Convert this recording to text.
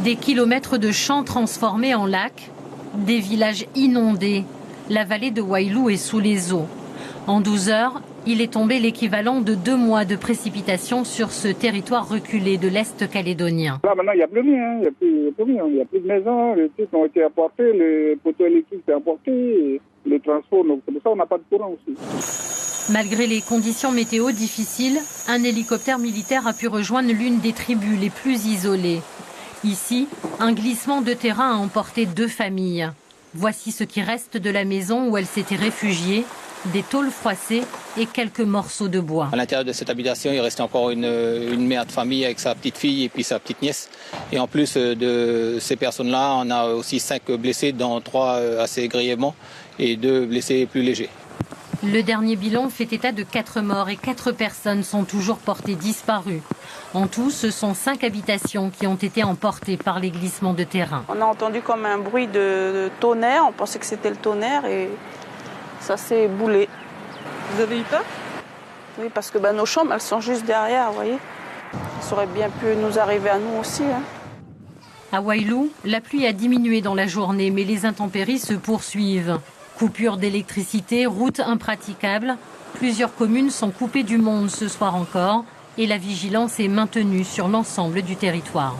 Des kilomètres de champs transformés en lacs, des villages inondés. La vallée de Wailou est sous les eaux. En 12 heures, il est tombé l'équivalent de 2 mois de précipitations sur ce territoire reculé de l'Est calédonien. Là maintenant il n'y a plus rien, il n'y a plus de maisons, les trucs ont été apportés, les poteaux électriques sont apportés, le transport, donc c'est pour ça qu'on n'a pas de courant aussi. Malgré les conditions météo difficiles, un hélicoptère militaire a pu rejoindre l'une des tribus les plus isolées. Ici, un glissement de terrain a emporté 2 familles. Voici ce qui reste de la maison où elles s'étaient réfugiées, des tôles froissées et quelques morceaux de bois. À l'intérieur de cette habitation, il restait encore une mère de famille avec sa petite fille et puis sa petite nièce. Et en plus de ces personnes-là, on a aussi 5 blessés, dont 3 assez grièvement et 2 blessés plus légers. Le dernier bilan fait état de 4 morts et 4 personnes sont toujours portées disparues. En tout, ce sont 5 habitations qui ont été emportées par les glissements de terrain. On a entendu comme un bruit de tonnerre, on pensait que c'était le tonnerre et ça s'est éboulé. Vous avez eu peur? Oui, parce que nos chambres, elles sont juste derrière, vous voyez. Ça aurait bien pu nous arriver à nous aussi. À Wailou, la pluie a diminué dans la journée, mais les intempéries se poursuivent. Coupure d'électricité, routes impraticables. Plusieurs communes sont coupées du monde ce soir encore et la vigilance est maintenue sur l'ensemble du territoire.